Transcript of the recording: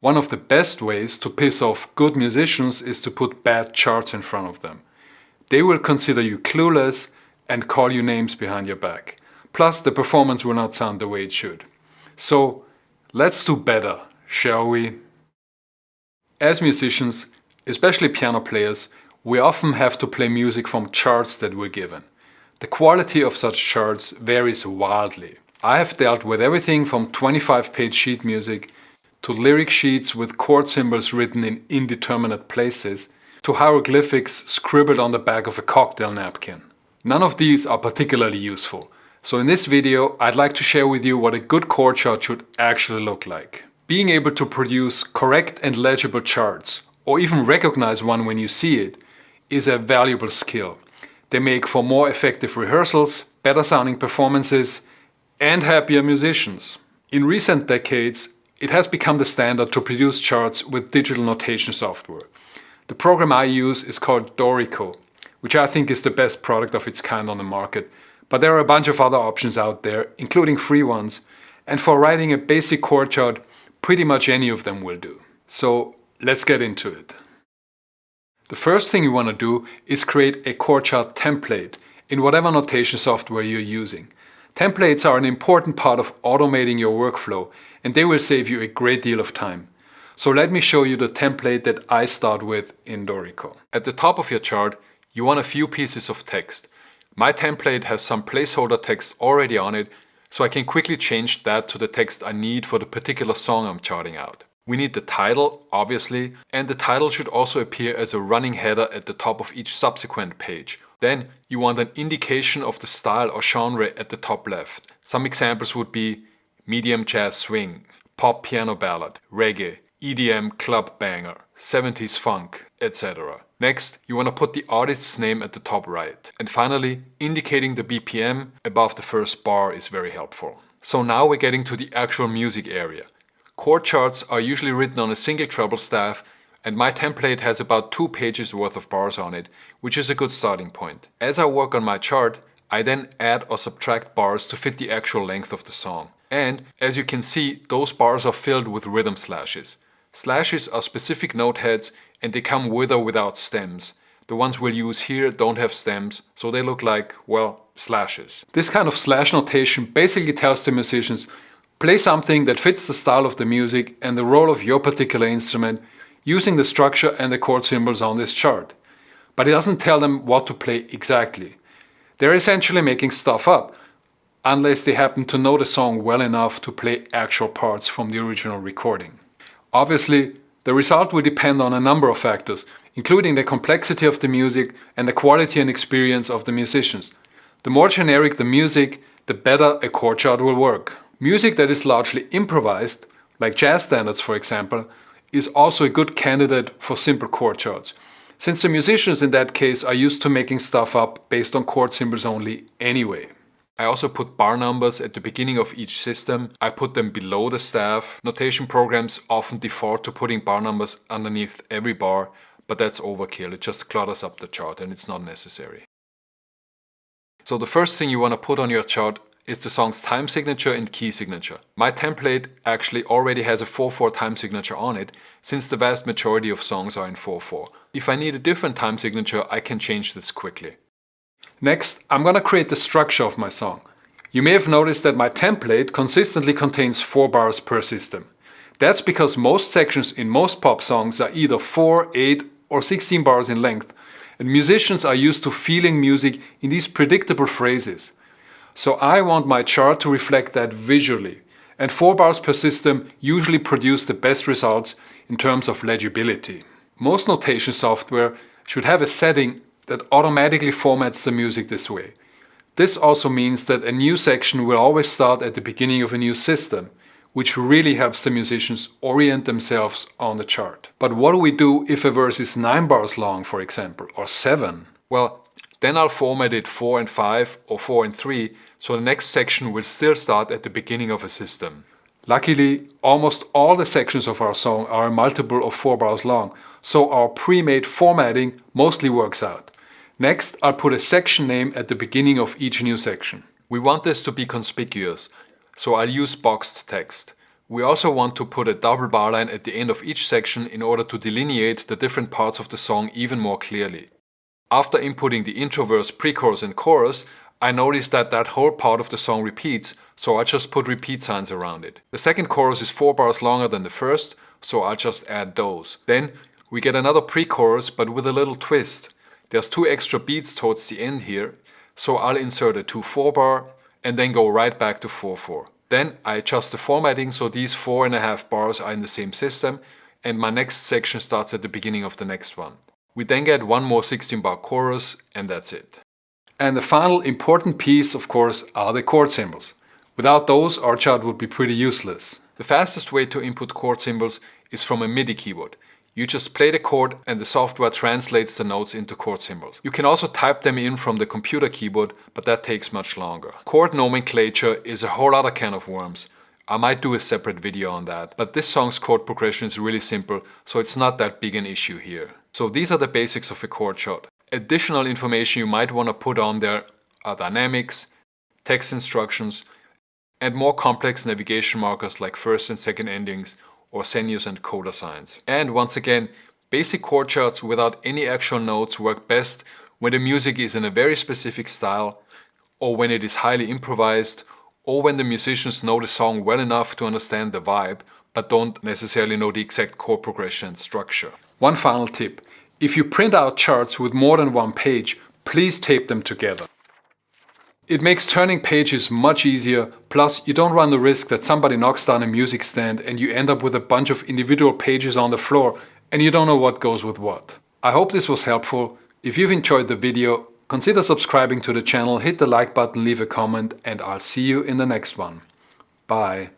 One of the best ways to piss off good musicians is to put bad charts in front of them. They will consider you clueless and call you names behind your back. Plus, the performance will not sound the way it should. So, let's do better, shall we? As musicians, especially piano players, we often have to play music from charts that we're given. The quality of such charts varies wildly. I have dealt with everything from 25-page sheet music to lyric sheets with chord symbols written in indeterminate places, to hieroglyphics scribbled on the back of a cocktail napkin. None of these are particularly useful, so in this video I'd like to share with you what a good chord chart should actually look like. Being able to produce correct and legible charts, or even recognize one when you see it, is a valuable skill. They make for more effective rehearsals, better sounding performances, and happier musicians. In recent decades, it has become the standard to produce charts with digital notation software. The program I use is called Dorico, which I think is the best product of its kind on the market, but there are a bunch of other options out there, including free ones, and for writing a basic chord chart, pretty much any of them will do. So let's get into it. The first thing you want to do is create a chord chart template in whatever notation software you're using. Templates are an important part of automating your workflow, and they will save you a great deal of time. So let me show you the template that I start with in Dorico. At the top of your chart, you want a few pieces of text. My template has some placeholder text already on it, so I can quickly change that to the text I need for the particular song I'm charting out. We need the title, obviously, and the title should also appear as a running header at the top of each subsequent page. Then you want an indication of the style or genre at the top left. Some examples would be medium jazz swing, pop piano ballad, reggae, EDM club banger, 70s funk, etc. Next, you want to put the artist's name at the top right. And finally, indicating the BPM above the first bar is very helpful. So now we're getting to the actual music area. Chord charts are usually written on a single treble staff, and my template has about 2 pages worth of bars on it, which is a good starting point. As I work on my chart, I then add or subtract bars to fit the actual length of the song. And as you can see, those bars are filled with rhythm slashes. Slashes are specific note heads and they come with or without stems. The ones we'll use here don't have stems, so they look like, well, slashes. This kind of slash notation basically tells the musicians, play something that fits the style of the music and the role of your particular instrument using the structure and the chord symbols on this chart. But it doesn't tell them what to play exactly. They're essentially making stuff up, unless they happen to know the song well enough to play actual parts from the original recording. Obviously, the result will depend on a number of factors, including the complexity of the music and the quality and experience of the musicians. The more generic the music, the better a chord chart will work. Music that is largely improvised, like jazz standards for example, is also a good candidate for simple chord charts, since the musicians in that case are used to making stuff up based on chord symbols only anyway. I also put bar numbers at the beginning of each system. I put them below the staff. Notation programs often default to putting bar numbers underneath every bar, but that's overkill. It just clutters up the chart and it's not necessary. So the first thing you want to put on your chart is the song's time signature and key signature. My template actually already has a 4/4 time signature on it, since the vast majority of songs are in 4/4. If I need a different time signature, I can change this quickly. Next, I'm gonna create the structure of my song. You may have noticed that my template consistently contains 4 bars per system. That's because most sections in most pop songs are either 4, 8 or 16 bars in length, and musicians are used to feeling music in these predictable phrases. So I want my chart to reflect that visually, and 4 bars per system usually produce the best results in terms of legibility. Most notation software should have a setting that automatically formats the music this way. This also means that a new section will always start at the beginning of a new system, which really helps the musicians orient themselves on the chart. But what do we do if a verse is 9 bars long, for example, or 7? Well, then I'll format it 4 and 5 or 4 and 3, so the next section will still start at the beginning of a system. Luckily, almost all the sections of our song are a multiple of 4 bars long, so our pre-made formatting mostly works out. Next, I'll put a section name at the beginning of each new section. We want this to be conspicuous, so I'll use boxed text. We also want to put a double bar line at the end of each section in order to delineate the different parts of the song even more clearly. After inputting the intro verse, pre-chorus and chorus, I noticed that that whole part of the song repeats, so I just put repeat signs around it. The second chorus is 4 bars longer than the first, so I'll just add those. Then we get another pre-chorus, but with a little twist. There's 2 extra beats towards the end here, so I'll insert a 2 4-bar and then go right back to 4/4. Then I adjust the formatting so these 4.5 bars are in the same system, and my next section starts at the beginning of the next one. We then get one more 16-bar chorus, and that's it. And the final important piece, of course, are the chord symbols. Without those, our chart would be pretty useless. The fastest way to input chord symbols is from a MIDI keyboard. You just play the chord and the software translates the notes into chord symbols. You can also type them in from the computer keyboard, but that takes much longer. Chord nomenclature is a whole other can of worms. I might do a separate video on that, but this song's chord progression is really simple, so it's not that big an issue here. So these are the basics of a chord chart. Additional information you might want to put on there are dynamics, text instructions, and more complex navigation markers like first and second endings or senus and coda signs. And once again, basic chord charts without any actual notes work best when the music is in a very specific style, or when it is highly improvised, or when the musicians know the song well enough to understand the vibe, but don't necessarily know the exact chord progression and structure. One final tip: if you print out charts with more than one page, please tape them together. It makes turning pages much easier, plus you don't run the risk that somebody knocks down a music stand and you end up with a bunch of individual pages on the floor and you don't know what goes with what. I hope this was helpful. If you've enjoyed the video, consider subscribing to the channel, hit the like button, leave a comment, and I'll see you in the next one. Bye.